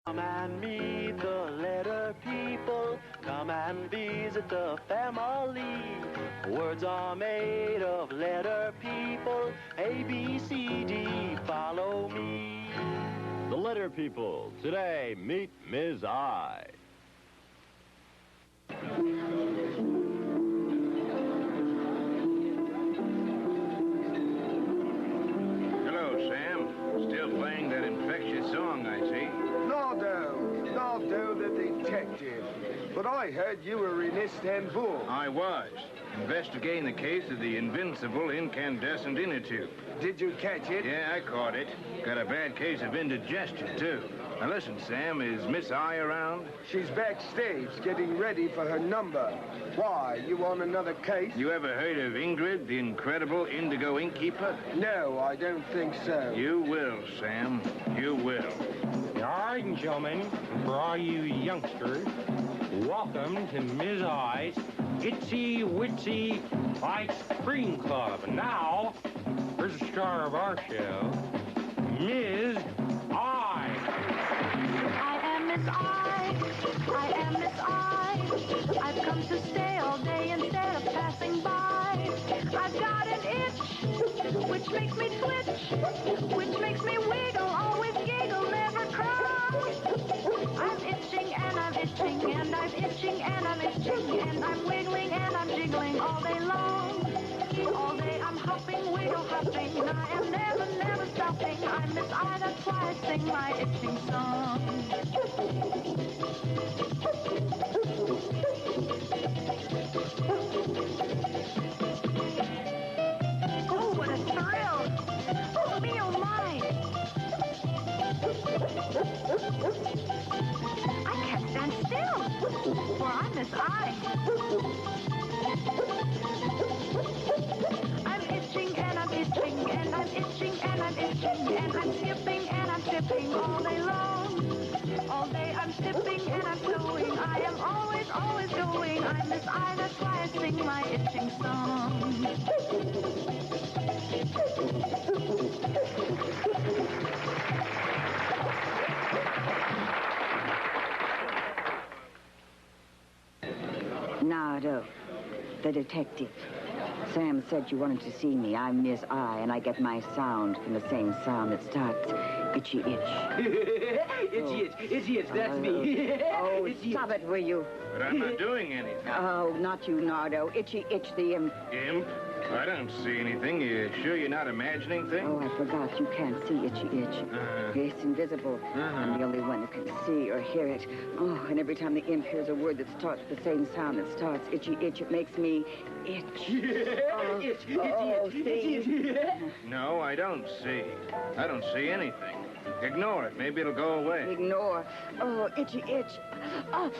Come and meet the letter people. Come and visit the family. Words are made of letter people. A, B, C, D, follow me. The letter people. Today, meet Ms. I. Hello, Sam. Still playing that infectious song, I see. Nardo the detective. But I heard you were in Istanbul. I was. Investigating the case of the invincible incandescent inner tube. Did you catch it? Yeah, I caught it. Got a bad case of indigestion, too. Now listen, Sam, is Miss I around? She's backstage getting ready for her number. Why, you on another case? You ever heard of Ingrid, the incredible indigo ink keeper? No, I don't think so. You will, Sam. You will. All right, gentlemen, for all you youngsters, welcome to Ms. I's Itsy Witsy Ice Cream Club. And now, here's the star of our show, Ms. I. I am Miss I. I am Miss I. I've come to stay all day instead of passing by. I've got an itch, which makes me twitch, which makes me wiggle, always giggle, never cry. I'm itching and I'm itching and I'm itching and I'm itching and I'm wiggling and I'm jiggling all day long. All day I'm hopping, wiggle hopping, and I am never, never stopping. I'm Miss I, that's why I sing my itching song. Oh, what a thrill! Oh, me, oh, my! I can't stand still, for I'm Miss I. I'm itching and I'm itching and I'm itching and I'm itching and I'm skipping and I'm skipping all day long. All day I'm skipping and I'm going. I am always, always going. I'm Miss I, that's why I sing my itching song. Nardo, the detective. Sam said you wanted to see me. I'm Miss I, and I get my sound from the same sound that starts itchy itch. Itchy itch, that's me. Oh, stop it, will you? But I'm not doing anything. Oh, not you, Nardo. Itchy itch, the imp. Imp? I don't see anything. You sure you're not imagining things? Oh, I forgot. You can't see itchy itch. It's invisible. I'm the only one who can see or hear it. Oh, and every time the imp hears a word that starts with the same sound that starts itchy itch, it makes me itch. See? No, I don't see. I don't see anything. Ignore it. Maybe it'll go away. Ignore. Oh, itchy itch. Now,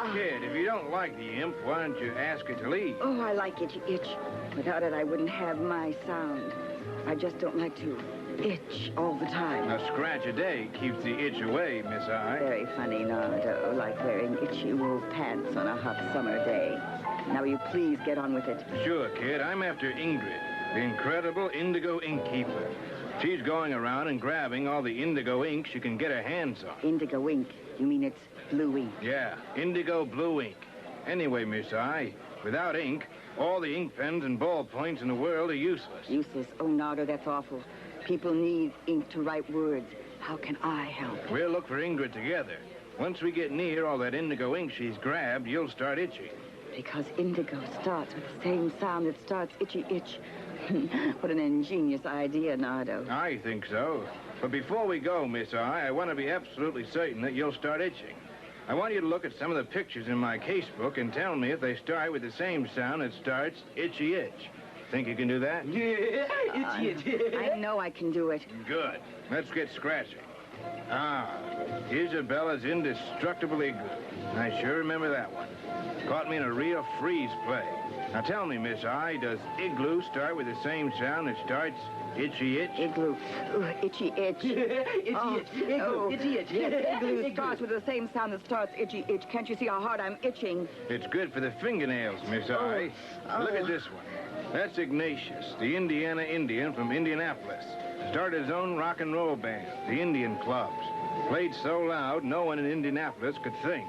look, kid, if you don't like the imp, why don't you ask it to leave? Oh, I like itchy itch. Without it, I wouldn't have my sound. I just don't like to itch all the time. A scratch a day keeps the itch away, Miss I. Very funny, Nardo, like wearing itchy wool pants on a hot summer day. Now, will you please get on with it? Sure, kid. I'm after Ingrid, the incredible indigo ink keeper. She's going around and grabbing all the indigo ink she can get her hands on. Indigo ink? You mean it's blue ink? Yeah, indigo blue ink. Anyway, Miss I, without ink, all the ink pens and ballpoints in the world are useless. Useless? Oh, Nardo, that's awful. People need ink to write words. How can I help? We'll look for Ingrid together. Once we get near all that indigo ink she's grabbed, you'll start itching. Because indigo starts with the same sound that starts itchy itch. What an ingenious idea, Nardo. I think so. But before we go, Miss I want to be absolutely certain that you'll start itching. I want you to look at some of the pictures in my casebook and tell me if they start with the same sound that starts itchy itch. Think you can do that? Yeah, itchy itch. I know I can do it. Good. Let's get scratching. Ah, Isabella's Indestructible Igloo. I sure remember that one. Caught me in a real freeze play. Now tell me, Miss I, does igloo start with the same sound that starts itchy itch? Igloo. Ooh, itchy itch. Itchy itch. Yes, igloo starts with the same sound that starts itchy itch. Can't you see how hard I'm itching? It's good for the fingernails, Miss I. Look at this one. That's Ignatius, the Indiana Indian from Indianapolis. Started his own rock and roll band, the Indian Clubs. Played so loud, no one in Indianapolis could think.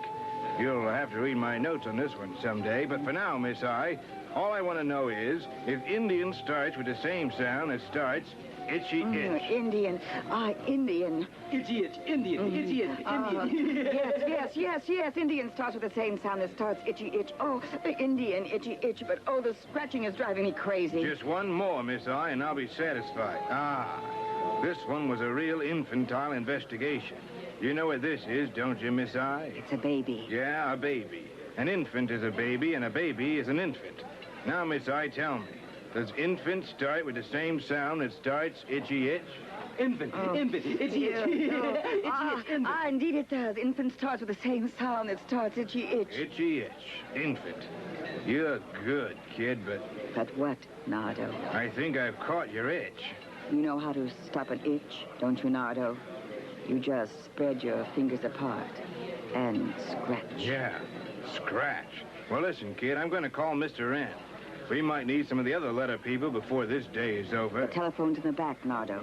You'll have to read my notes on this one someday, but for now, Miss I, all I want to know is if Indian starts with the same sound that starts itchy itch. Indian. Indian. Itchy itch. Indian. Itchy itch. Indian. Yes. Indian starts with the same sound that starts itchy itch. Oh, Indian, itchy itch. But, oh, the scratching is driving me crazy. Just one more, Miss I, and I'll be satisfied. This one was a real infantile investigation. You know what this is, don't you, Miss I? It's a baby. Yeah, a baby. An infant is a baby, and a baby is an infant. Now, Miss I, tell me, does infant start with the same sound that starts itchy itch? Infant. Itchy itch. Itchy itch. Infant. Indeed it does. Infant starts with the same sound that starts itchy itch. Itchy itch. Infant. You're good, kid, but... But what, Nardo? I think I've caught your itch. You know how to stop an itch, don't you, Nardo? You just spread your fingers apart and scratch. Yeah, scratch. Well, listen, kid, I'm going to call Mr. N. We might need some of the other letter people before this day is over. The telephone's in the back, Nardo.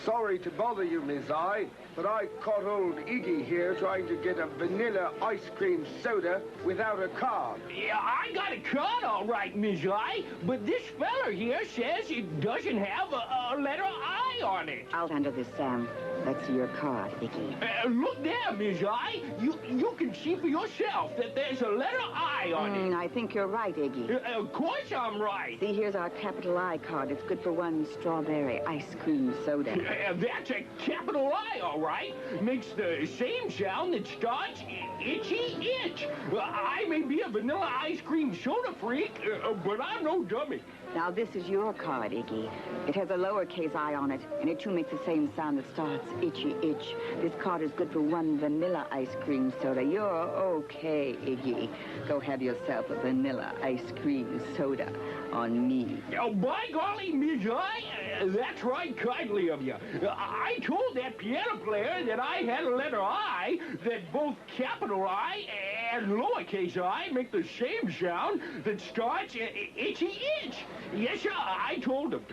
Sorry to bother you, Miss I, but I caught old Iggy here trying to get a vanilla ice cream soda without a card. Yeah, I got a card all right, Miss I, but this feller here says it doesn't have a letter I on it. I'll handle this, Sam. Let's see your card, Iggy. Look there, Miss I. You can see for yourself that there's a letter I on it. I think you're right, Iggy. Of course I'm right. See, here's our capital I card. It's good for one strawberry ice cream soda. That's a capital I, all right. Makes the same sound that starts itchy itch. I may be a vanilla ice cream soda freak, but I'm no dummy. Now, this is your card, Iggy. It has a lowercase I on it, and it too makes the same sound that starts itchy itch. This card is good for one vanilla ice cream soda. You're okay, Iggy. Go have yourself a vanilla ice cream soda on me. Oh, by golly, Miss I, that's right kindly of you. I told that piano player that I had a letter I, that both capital I and lowercase I make the same sound that starts itchy itch. Yes, sir, I told him.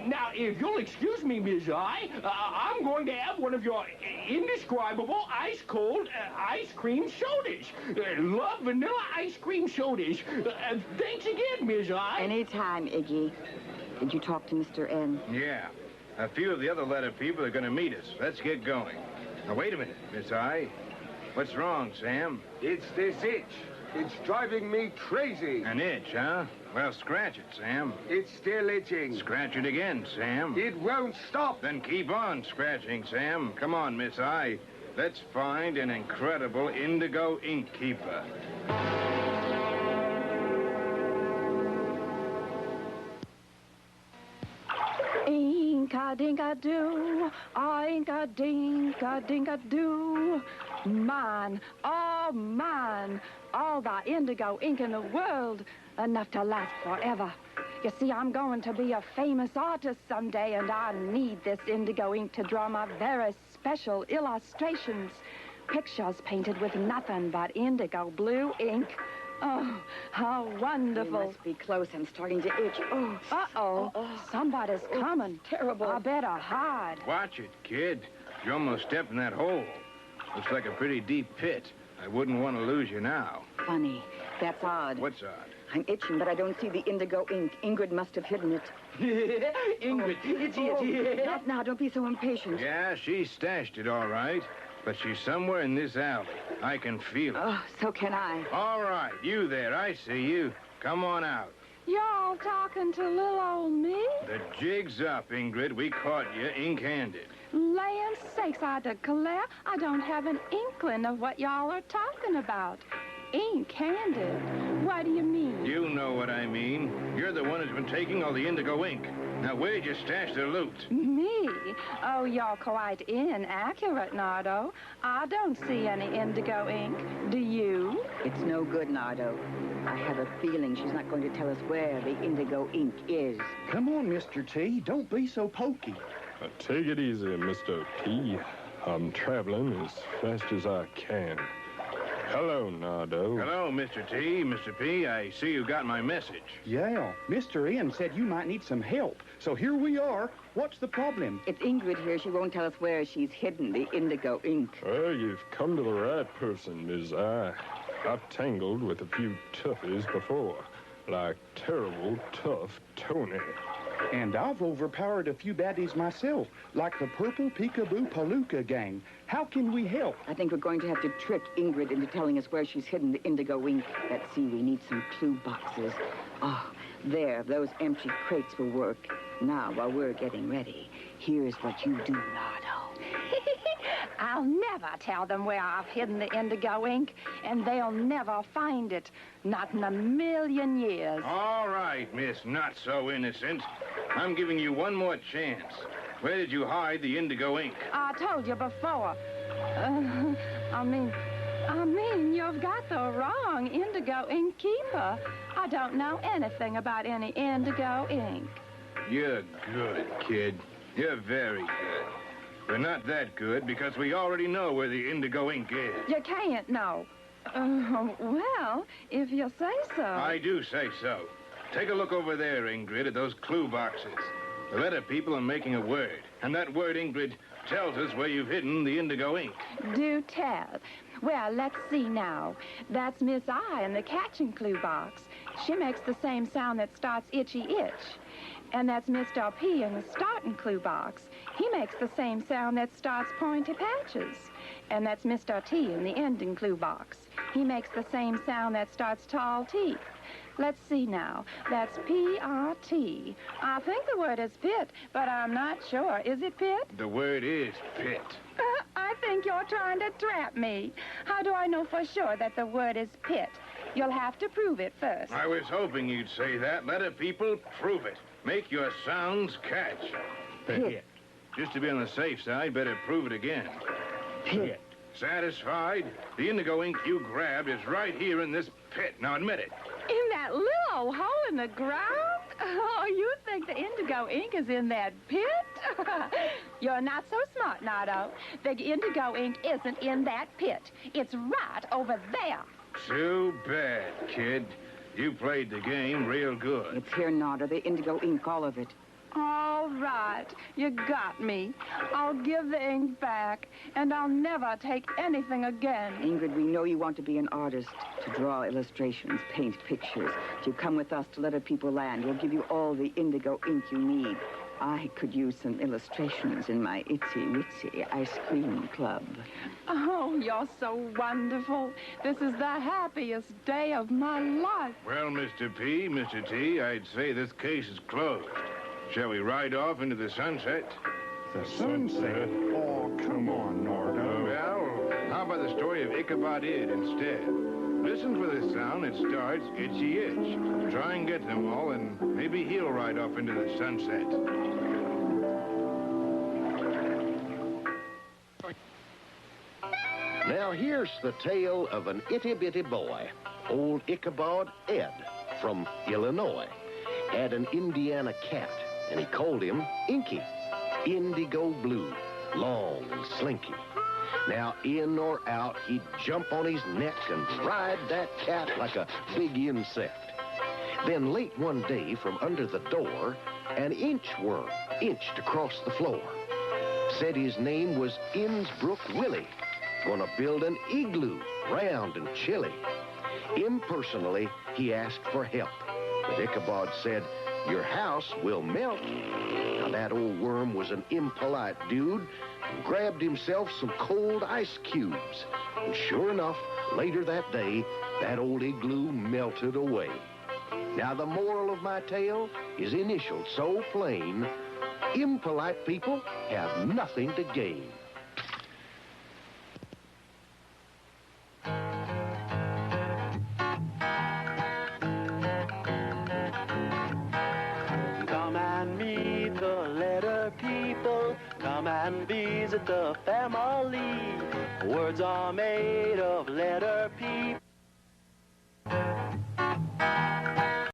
Now, if you'll excuse me, Miss I, I'm going to have one of your indescribable ice-cold ice cream sodas. Love vanilla ice cream sodas. Thanks again, Miss I. Anytime, Iggy. Did you talk to Mr. N? Yeah. A few of the other letter people are going to meet us. Let's get going. Now, wait a minute, Miss I. What's wrong, Sam? It's this itch. It's driving me crazy. An itch, huh? Well, scratch it, Sam. It's still itching. Scratch it again, Sam. It won't stop. Then keep on scratching, Sam. Come on, Miss I. Let's find an incredible indigo ink keeper. Ink-a-dink-a-doo, ink-a-dink-a-dink-a-doo. Mine, oh mine, all the indigo ink in the world, enough to last forever. You see, I'm going to be a famous artist someday, and I need this indigo ink to draw my very special illustrations. Pictures painted with nothing but indigo blue ink. Oh, how wonderful. You must be close. I'm starting to itch. Oh. Uh-oh. Somebody's coming. Terrible. I better hide. Watch it, kid. You almost stepped in that hole. Looks like a pretty deep pit. I wouldn't want to lose you now. Funny. That's odd. What's odd? I'm itching, but I don't see the indigo ink. Ingrid must have hidden it. Ingrid. Itchy itchy. Not now. Don't be so impatient. Yeah, she stashed it all right. But she's somewhere in this alley. I can feel it. Oh, so can I. All right, you there. I see you. Come on out. Y'all talking to little old me? The jig's up, Ingrid. We caught you ink-handed. Land sakes, I declare, I don't have an inkling of what y'all are talking about. Ink-handed? What do you mean? You know what I mean. You're the one who's been taking all the indigo ink. Now, where'd you stash the loot? Me? Oh, you're quite inaccurate, Nardo. I don't see any indigo ink. Do you? It's no good, Nardo. I have a feeling she's not going to tell us where the indigo ink is. Come on, Mr. T. Don't be so pokey. Take it easy, Mr. P. I'm traveling as fast as I can. Hello, Nardo. Hello, Mr. T. Mr. P, I see you got my message. Yeah, Mr. N said you might need some help. So here we are. What's the problem? It's Ingrid here. She won't tell us where she's hidden the indigo ink. Well, you've come to the right person, Ms. I. I've tangled with a few toughies before, like terrible tough Tony. And I've overpowered a few baddies myself, like the Purple Peekaboo Palooka gang. How can we help? I think we're going to have to trick Ingrid into telling us where she's hidden the indigo ink. Let's see, we need some clue boxes. Oh, there, those empty crates will work. Now, while we're getting ready, here's what you do, Nardo. I'll never tell them where I've hidden the indigo ink, and they'll never find it. Not in a million years. All right, Miss Not-So-Innocent. I'm giving you one more chance. Where did you hide the indigo ink? I told you before. I mean, you've got the wrong indigo ink keeper. I don't know anything about any indigo ink. You're good, kid. You're very good. But not that good, because we already know where the indigo ink is. You can't know. Well, if you say so. I do say so. Take a look over there, Ingrid, at those clue boxes. The letter people are making a word, and that word, Ingrid, tells us where you've hidden the indigo ink. Do tell. Well, let's see now. That's Miss I in the catching clue box. She makes the same sound that starts itchy itch. And that's Mr. P in the starting clue box. He makes the same sound that starts pointy patches. And that's Mr. T in the ending clue box. He makes the same sound that starts tall teeth. Let's see now. That's P-R-T. I think the word is pit, but I'm not sure. Is it pit? The word is pit. I think you're trying to trap me. How do I know for sure that the word is pit? You'll have to prove it first. I was hoping you'd say that. Letter people, prove it. Make your sounds catch. Pit. Just to be on the safe side, better prove it again. Pit. Satisfied? The indigo ink you grabbed is right here in this pit. Now admit it. In that little hole in the ground? Oh, you think the indigo ink is in that pit? You're not so smart, Nardo. The indigo ink isn't in that pit. It's right over there. Too bad, kid. You played the game real good. It's here, Nardo, the indigo ink, all of it. All right. You got me. I'll give the ink back, and I'll never take anything again. Ingrid, we know you want to be an artist, to draw illustrations, paint pictures. You come with us to Letter People Land. We'll give you all the indigo ink you need. I could use some illustrations in my itsy-witsy ice cream club. Oh, you're so wonderful. This is the happiest day of my life. Well, Mr. P, Mr. T, I'd say this case is closed. Shall we ride off into the sunset? The sunset? Oh, come on, Nardo. Well, how about the story of Ichabod Id instead? Listen for the sound that starts itchy itch. Try and get them all, and maybe he'll ride off into the sunset. Now here's the tale of an itty-bitty boy, old Ichabod Ed from Illinois. Had an Indiana cat, and he called him Inky, indigo blue, long and slinky. Now, in or out, he'd jump on his neck and ride that cat like a big insect. Then late one day, from under the door, an inchworm inched across the floor. Said his name was Innsbruck Willie, gonna build an igloo, round and chilly. Impersonally, he asked for help, but Ichabod said, "Your house will melt." Now, that old worm was an impolite dude and grabbed himself some cold ice cubes. And sure enough, later that day, that old igloo melted away. Now, the moral of my tale is initialed so plain, impolite people have nothing to gain. Come and meet the letter people. Come and visit the family. Words are made of letter people.